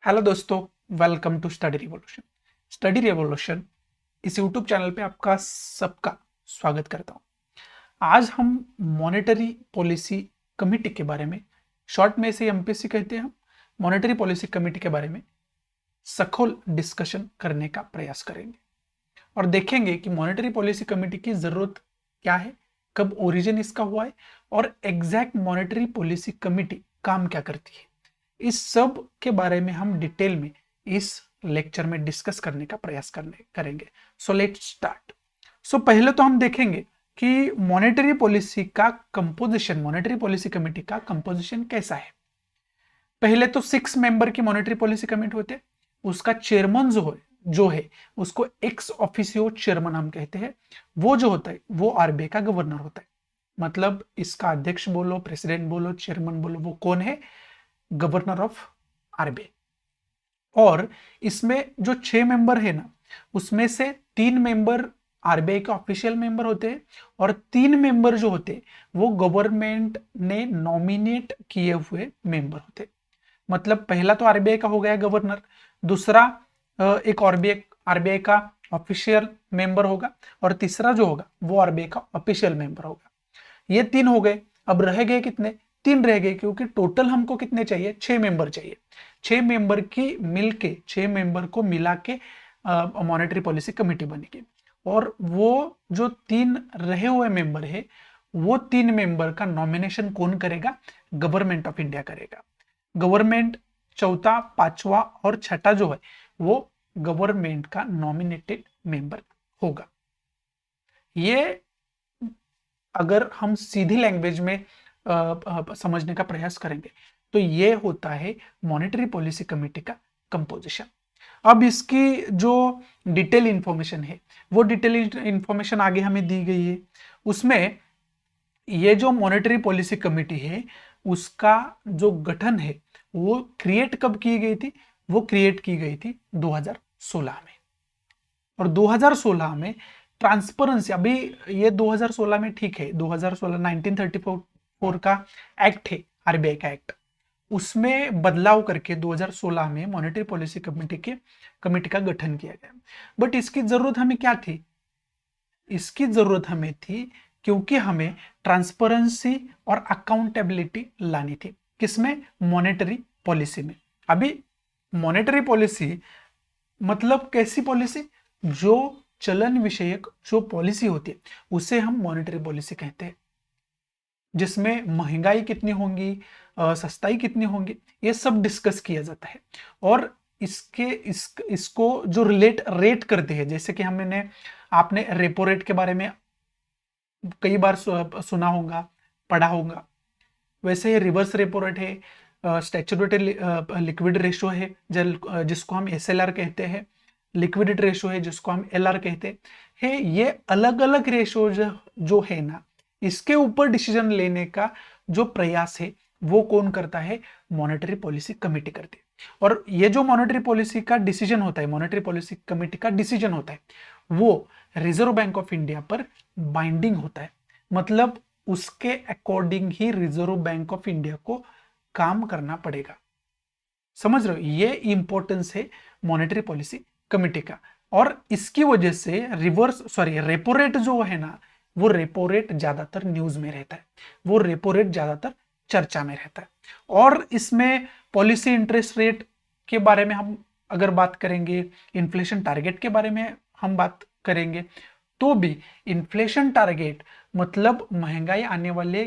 Hello दोस्तों, welcome to study revolution. Study revolution इस YouTube channel पे आपका सबका स्वागत करता हूं। आज हम मॉनेटरी पॉलिसी कमेटी के बारे में, शॉर्ट में इसे एमपीसी कहते हैं, हम मॉनेटरी पॉलिसी कमेटी के बारे में सखोल डिस्कशन करने का प्रयास करेंगे और देखेंगे कि मॉनेटरी पॉलिसी कमेटी की जरूरत क्या है, कब ओरिजिन इसका हुआ है और एग्जैक्ट मॉनेटरी पॉलिसी कमेटी काम क्या करती है। इस सब के बारे में हम डिटेल में इस लेक्चर में डिस्कस करने का प्रयास करेंगे। So let's start. सो पहले तो हम देखेंगे कि मॉनेटरी पॉलिसी का कंपोजिशन, मॉनेटरी पॉलिसी कमेटी का कंपोजिशन कैसा है। पहले तो 6 मेंबर की मॉनेटरी पॉलिसी कमेटी होते हैं। उसका चेयरमैन जो है उसको एक्स ऑफिसियो चेयरमैन हम कहते हैं। वो जो होता है वो आरबीआई का गवर्नर होता है। मतलब इसका अध्यक्ष बोलो, प्रेसिडेंट बोलो, चेयरमैन बोलो, वो कौन है? Governor of RBI. और इसमें जो 6 मेंबर है ना, उसमें से 3 मेंबर आरबीआई के ऑफिशियल मेंबर होते हैं और 3 मेंबर जो होते हैं वो गवर्नमेंट ने नॉमिनेट किए हुए मेंबर होते हैं। मतलब पहला तो आरबीआई का हो गया गवर्नर, दूसरा एक आरबीआई का ऑफिशियल मेंबर होगा और तीसरा जो होगा वो आरबीआई का ऑफिशियल मेंबर होगा। ये 3 हो गए। अब रह गए कितने? 3 रह गए, क्योंकि टोटल हमको कितने चाहिए? 6 मेंबर चाहिए। 6 मेंबर की मिलके 6 मेंबर को मिला के मॉनेटरी पॉलिसी कमेटी बनेगी। और वो जो 3 रहे हुए मेंबर है, वो 3 मेंबर का नॉमिनेशन कौन करेगा? गवर्नमेंट ऑफ इंडिया करेगा। गवर्नमेंट चौथा, पांचवा और छठा जो है वो गवर्नमेंट का नॉमिनेटेड मेंबर होगा। ये अगर हम सीधी लैंग्वेज में समझने का प्रयास करेंगे तो ये होता है मॉनेटरी पॉलिसी कमेटी का कंपोजिशन। अब इसकी जो डिटेल इंफॉर्मेशन है वो डिटेल इंफॉर्मेशन आगे हमें दी गई है। उसमें ये जो मॉनेटरी पॉलिसी कमेटी है उसका जो गठन है वो क्रिएट कब की गई थी? वो क्रिएट की गई थी 2016 में। और 2016 में ट्रांसपेरेंसी, अभी ये 2016 में ठीक है, 2016 1934 का एक्ट है, आरबीआई का एक्ट, उसमें बदलाव करके 2016 में मॉनेटरी पॉलिसी कमेटी का गठन किया गया। बट इसकी जरूरत हमें क्या थी? इसकी जरूरत हमें थी क्योंकि हमें ट्रांसपेरेंसी और अकाउंटेबिलिटी लानी थी। किसमें? मॉनेटरी पॉलिसी में। अभी मॉनेटरी पॉलिसी मतलब कैसी पॉलिसी? जो चलन विषयक जो पॉलिसी होती है उसे हम मॉनेटरी पॉलिसी कहते हैं, जिसमें महंगाई कितनी होगी, सस्ताई कितनी होगी, ये सब डिस्कस किया जाता है। और इसको जो रेट करते हैं, जैसे कि आपने रेपो रेट के बारे में कई बार सुना होगा, पढ़ा होगा। वैसे ये रिवर्स रेपो रेट है, स्टैच्यूटरी लिक्विड रेशो है जिसको हम एसएलआर कहते हैं, लिक्विडिटी रेशो है जिसको हम एलआर कहते हैं। ये अलग अलग रेशो जो है ना, इसके ऊपर डिसीजन लेने का जो प्रयास है वो कौन करता है? मॉनेटरी पॉलिसी कमेटी करती है। और ये जो मॉनेटरी पॉलिसी का डिसीजन होता है, मॉनेटरी पॉलिसी कमेटी का डिसीजन होता है, वो रिजर्व बैंक ऑफ इंडिया पर बाइंडिंग होता है। मतलब उसके according he reserve bank of India को काम करना पड़ेगा। समझ रहे हो? ये इंपॉर्टेंस है मॉनेटरी पॉलिसी कमेटी का। और इसकी वजह से रेपो रेट जो है ना, वो रेपो रेट ज्यादातर न्यूज में रहता है, वो रेपो रेट ज्यादातर चर्चा में रहता है। और इसमें पॉलिसी इंटरेस्ट रेट के बारे में हम अगर बात करेंगे, इन्फ्लेशन टारगेट के बारे में हम बात करेंगे, तो भी इन्फ्लेशन टारगेट मतलब महंगाई आने वाले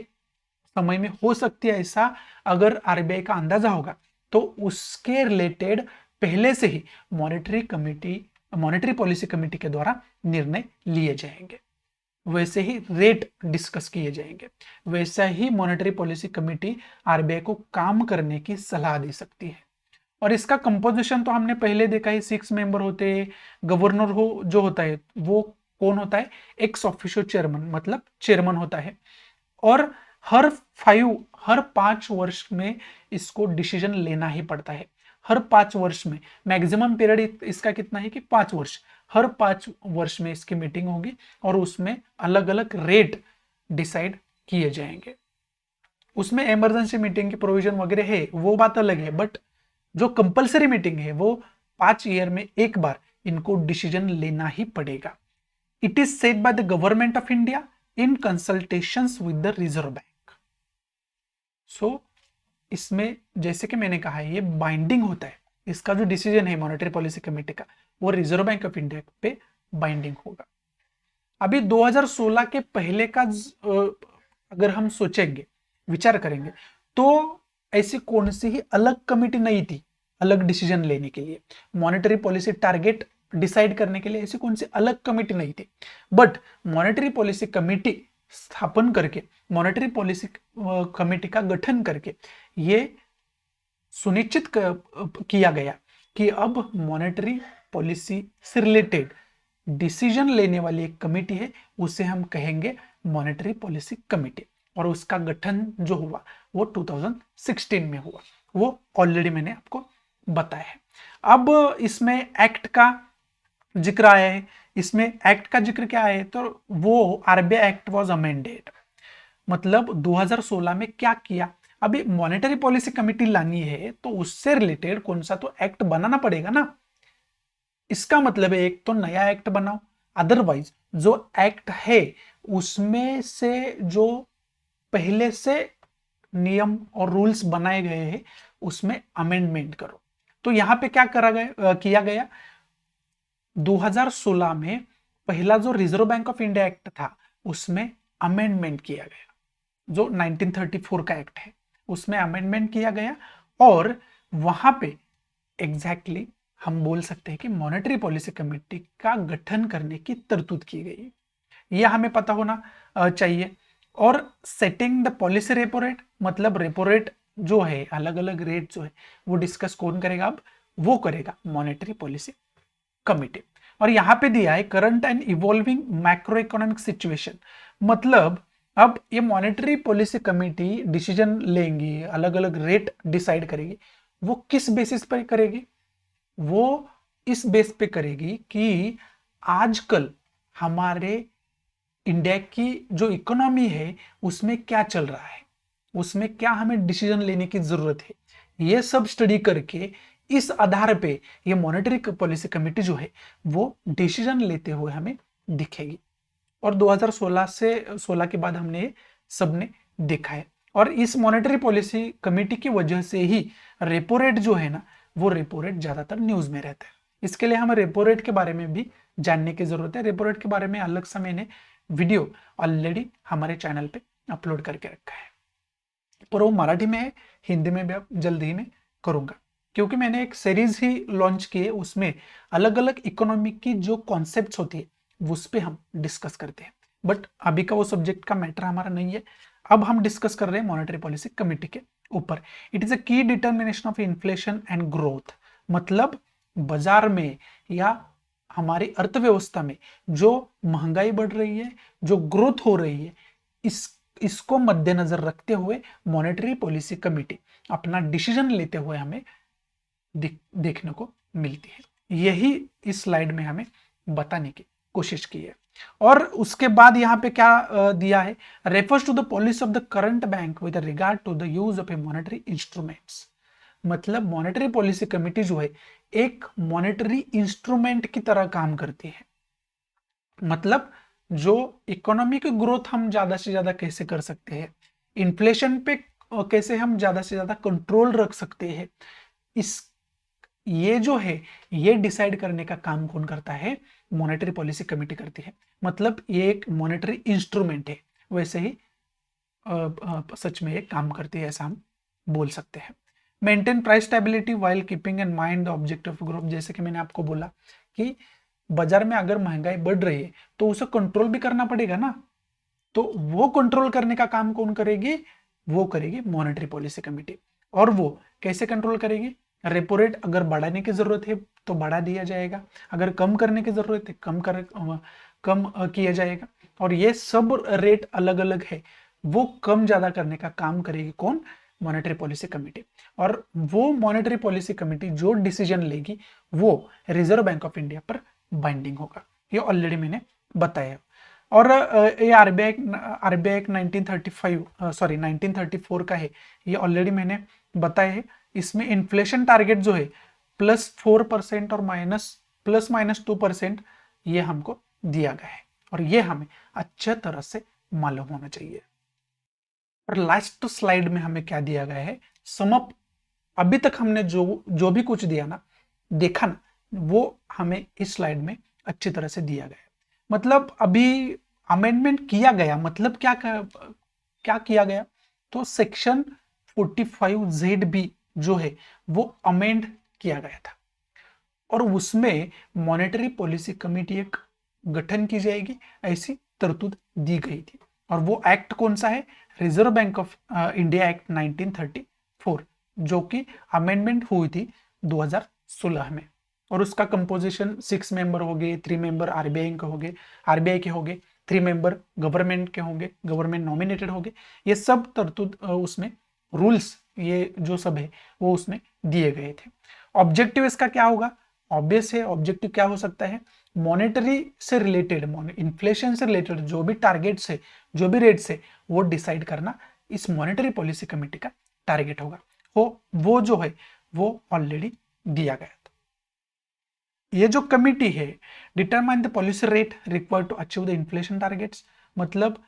समय में हो सकती है ऐसा अगर आरबीआई का अंदाजा होगा तो उसके रिलेटेड पहले से ही मॉनेटरी पॉलिसी कमेटी के द्वारा निर्णय लिए जाएंगे, वैसे ही रेट डिस्कस किए जाएंगे, वैसा ही मॉनेटरी पॉलिसी कमेटी आरबीआई को काम करने की सलाह दे सकती है। और इसका कंपोजिशन तो हमने पहले देखा है, 6 मेंबर होते हैं। गवर्नर जो होता है वो कौन होता है? एक्स ऑफिशियो चेयरमैन, मतलब चेयरमैन होता है। और हर 5 वर्ष में इसको डिसीजन लेना ही पड़ता है। हर 5 वर्ष में, मैक्सिमम पीरियड इसका कितना है कि 5 वर्ष, हर 5 वर्ष में इसकी मीटिंग होगी और उसमें अलग अलग रेट डिसाइड किए जाएंगे। उसमें इमरजेंसी मीटिंग की प्रोविजन वगैरह है, वो बात अलग है, बट जो कंपल्सरी मीटिंग है वो 5 ईयर में एक बार इनको डिसीजन लेना ही पड़ेगा। It is set by the Government of India in consultations with the Reserve Bank. So इसमें जैसे कि मैंने कहा है ये बाइंडिंग होता है, इसका जो डिसीजन है मॉनेटरी पॉलिसी कमेटी का वो रिजर्व बैंक ऑफ इंडिया पे बाइंडिंग होगा। अभी 2016 के पहले का अगर हम सोचेंगे, विचार करेंगे, तो ऐसी कौन सी ही अलग कमेटी नहीं थी अलग डिसीजन लेने के लिए, मॉनेटरी पॉलिसी टारगेट डिसाइड करने के लिए ऐसी कौन सी अलग कमेटी नहीं थी। बट मॉनेटरी पॉलिसी कमेटी स्थापन करके, मॉनेटरी पॉलिसी कमेटी का गठन करके ये सुनिश्चित किया गया कि अब मॉनेटरी पॉलिसी से रिलेटेड डिसीजन लेने वाली एक कमेटी है, उसे हम कहेंगे मॉनेटरी पॉलिसी कमेटी। और उसका गठन जो हुआ वो 2016 में हुआ, वो ऑलरेडी मैंने आपको बताया है। अब इसमें एक्ट का जिक्र आया है, इसमें एक्ट का जिक्र क्या है, तो वो आरबीआई एक्ट वाज अमेंडेड, मतलब 2016 में क्या किया, अभी मॉनेटरी पॉलिसी कमेटी लानी है तो उससे रिलेटेड कौन सा तो एक्ट बनाना पड़ेगा ना। इसका मतलब है एक तो नया एक्ट बनाओ, अदरवाइज जो एक्ट है उसमें से जो पहले से नियम और रूल्स बनाए गए हैं उसमें अमेंडमेंट करो। तो यहां पे क्या किया गया, 2016 में पहला जो reserve bank of India act था उसमें अमेंडमेंट किया गया, जो 1934 का एक्ट है उसमें अमेंडमेंट किया गया, और वहां पे एग्जैक्टली हम बोल सकते हैं कि मॉनेटरी पॉलिसी कमेटी का गठन करने की तरतूद की गई, यह हमें पता होना चाहिए। और setting the policy repo rate, मतलब रेपो रेट जो है, अलग अलग रेट जो है वो डिस्कस कौन करेगा, अब वो करेगा मॉनेटरी पॉलिसी कमेटी। और यहां पे दिया है current and evolving macro economic situation, मतलब अब ये मॉनेटरी पॉलिसी कमेटी डिसीजन लेंगी, अलग अलग रेट डिसाइड करेगी, वो किस बेसिस पर करेगी, वो इस बेस पे करेगी कि आजकल हमारे इंडिया की जो इकोनॉमी है उसमें क्या चल रहा है, उसमें क्या हमें डिसीजन लेने की जरूरत है, ये सब स्टडी करके इस आधार पे ये मॉनेटरी पॉलिसी कमेटी जो है वो डिसीजन लेते हुए हमें दिखेगी। और 2016 से 16 के बाद हमने सबने देखा है, और इस मॉनेटरी पॉलिसी कमेटी की वजह से ही रेपो रेट जो है ना, वो रेपो रेट ज्यादातर न्यूज में रहता है। इसके लिए हमें रेपो रेट के बारे में भी जानने की जरूरत है। रेपो रेट के बारे में अलग से मैंने वीडियो ऑलरेडी हमारे चैनल पे अपलोड करके रखा है, पर वो मराठी में है, हिंदी में भी अब जल्दी ही मैं करूंगा, क्योंकि मैंने एक सीरीज ही लॉन्च की है, उसमें अलग अलग इकोनॉमी की जो कॉन्सेप्ट्स होती है उस पर हम डिस्कस करते हैं। बट अभी का वो सब्जेक्ट का मैटर हमारा नहीं है, अब हम डिस्कस कर रहे हैं मॉनेटरी पॉलिसी कमेटी के ऊपर। इट इज अ की determination of inflation and growth, मतलब बाजार में या हमारी अर्थव्यवस्था में जो महंगाई बढ़ रही है, जो ग्रोथ हो रही है, इसको मद्देनजर रखते हुए मॉनेटरी पॉलिसी कमेटी अपना डिसीजन लेते हुए हमें देखने को मिलती है। यही इस स्लाइड में हमें बताने की कोशिश की है। और उसके बाद यहाँ पे क्या दिया है, refers to the policy of the current bank with regard to the use of a monetary instruments, मतलब मॉनेटरी पॉलिसी कमेटी जो है एक मॉनेटरी इंस्ट्रूमेंट की तरह काम करती है, मतलब जो इकोनॉमी की ग्रोथ हम ज्यादा से ज्यादा कैसे कर सकते हैं, इन्फ्लेशन पे कैसे हम ज्यादा से ज्यादा कंट्रोल रख सकते हैं, इस ये जो है ये डिसाइड करने का काम कौन करता है, मॉनेटरी पॉलिसी कमेटी करती है। मतलब ये एक मॉनेटरी इंस्ट्रूमेंट है, वैसे ही सच में ये काम करती है, ऐसा हम बोल सकते हैं। Maintain price stability while keeping in mind the objective of growth, जैसे कि मैंने आपको बोला कि बाजार में अगर महंगाई बढ़ रही है तो उसे कंट्रोल भी करना पड़ेगा ना, तो वो कंट्रोल करने का काम कौन करेगी, वो करेगी मॉनेटरी पॉलिसी कमेटी। और वो कैसे कंट्रोल करेगी, रेपो रेट अगर बढ़ाने की जरूरत है तो बढ़ा दिया जाएगा, अगर कम करने की जरूरत है कम किया जाएगा, और ये सब रेट अलग अलग है, वो कम ज्यादा करने का काम करेगी कौन, मॉनेटरी पॉलिसी कमेटी। और वो मॉनेटरी पॉलिसी कमेटी जो डिसीजन लेगी वो रिजर्व बैंक ऑफ इंडिया पर बाइंडिंग होगा, ये ऑलरेडी मैंने बताया। और ये आरबीआई 1934 का है, ये ऑलरेडी मैंने बताया है। इसमें इन्फ्लेशन टारगेट जो है +4% और ±2%, ये हमको दिया गया है और ये हमें अच्छे तरह से मालूम होना चाहिए। और लास्ट स्लाइड में हमें क्या दिया गया है, सम अप। अभी तक हमने जो भी कुछ दिया ना, देखा ना, वो हमें इस स्लाइड में अच्छी तरह से दिया गया है। मतलब अभी अमेंडमेंट किया गया, मतलब क्या किया गया, तो सेक्शन 45ZB जो है वो अमेंड किया गया था और उसमें मॉनेटरी पॉलिसी कमेटी एक गठन की जाएगी, ऐसी तरतूद दी गई थी। और वो एक्ट कौन सा है, reserve bank of India act 1934, जो कि अमेंडमेंट हुई थी 2016 में। और उसका कंपोजिशन 6 मेंबर हो गए, 3 मेंबर आरबीआई के हो गए, 3 मेंबर गवर्नमेंट के होंगे, गवर्नमेंट नॉमिनेटेड हो गए। ये सब तरतूद उसमें रूल्स, ये जो सब है वो उसमें दिए गए थे। ऑब्जेक्टिव इसका क्या होगा, ऑब्वियस है, ऑब्जेक्टिव क्या हो सकता है, मॉनेटरी से रिलेटेड, इन्फ्लेशन से रिलेटेड जो भी टारगेट्स है, जो भी रेट्स है, वो डिसाइड करना इस मॉनेटरी पॉलिसी कमेटी का टारगेट होगा। वो जो है वो ऑलरेडी दिया गया था। ये जो कमिटी है, determine the policy rate required to achieve the inflation targets, मतलब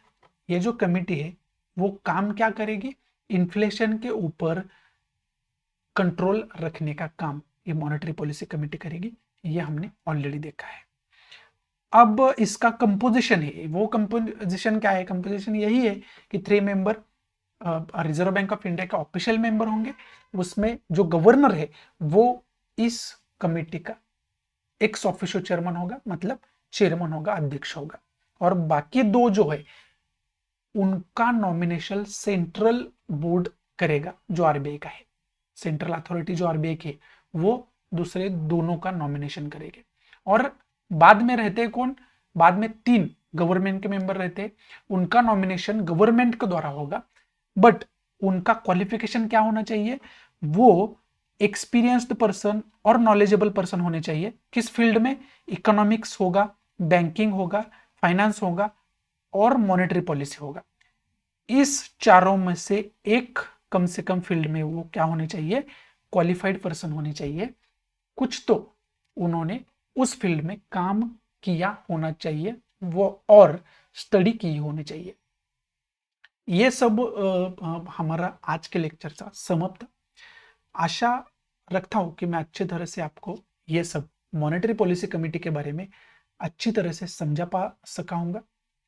ये जो कमिटी है वो काम क्या करेगी, इन्फ्लेशन के ऊपर कंट्रोल रखने का काम ये मॉनेटरी पॉलिसी कमेटी करेगी। ये हमने ऑलरेडी देखा है। अब इसका कंपोजिशन है, वो कंपोजिशन क्या है, कंपोजिशन यही है कि 3 member reserve bank of India के ऑफिशियल मेंबर होंगे। उसमें जो गवर्नर है वो इस कमेटी का एक्स ऑफिशियो चेयरमैन होगा, मतलब चेयरमैन होगा, अध्यक्ष होगा। और बाकी 2 जो है उनका नॉमिनेशन सेंट्रल बोर्ड करेगा, जो आरबीआई का है, सेंट्रल अथॉरिटी जो आरबीआई की है, वो दूसरे दोनों का नॉमिनेशन करेंगे। और बाद में रहते कौन, बाद में 3 गवर्नमेंट के मेंबर रहते हैं, उनका नॉमिनेशन गवर्नमेंट के द्वारा होगा, बट उनका क्वालिफिकेशन क्या होना चाहिए, वो एक्सपीरियंस्ड पर्सन और नॉलेजेबल पर्सन होने चाहिए। किस फील्ड में, इकोनॉमिक्स होगा, बैंकिंग होगा, फाइनेंस होगा और मॉनेटरी पॉलिसी होगा। इस चारों में से एक कम से कम फील्ड में वो क्या होने चाहिए, क्वालिफाइड पर्सन होने चाहिए। कुछ तो उन्होंने उस फील्ड में काम किया होना चाहिए, वो और स्टडी की होनी चाहिए। ये सब हमारा आज के लेक्चर का समाप्त। आशा रखता हूं कि मैं अच्छी तरह से आपको ये सब मॉनेटरी पॉलिसी कमेटी के बारे में अच्छी तरह से समझा पा सका हूंगा।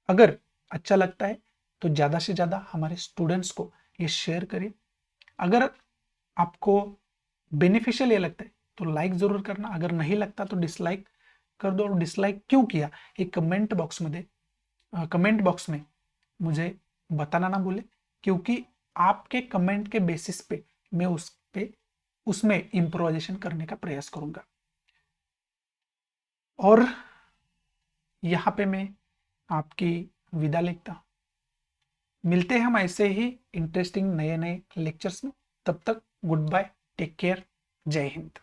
अगर अच्छा लगता है तो ज़्यादा से ज़्यादा हमारे स्टूडेंट्स को ये शेयर करिए। अगर आपको बेनिफिशियल ये लगता है तो लाइक ज़रूर करना, अगर नहीं लगता तो डिसलाइक कर दो। और डिसलाइक क्यों किया, एक कमेंट बॉक्स में मुझे बताना ना भूले, क्योंकि आपके कमेंट के बेसिस पे मैं उसमें इम्प्रोवाइजेशन करने का प्रयास करूंगा। और यहाँ पे मैं आपकी विदा लेता हूं। मिलते हैं हम ऐसे ही इंटरेस्टिंग नए नए लेक्चर्स में। तब तक गुड बाय, टेक केयर, जय हिंद।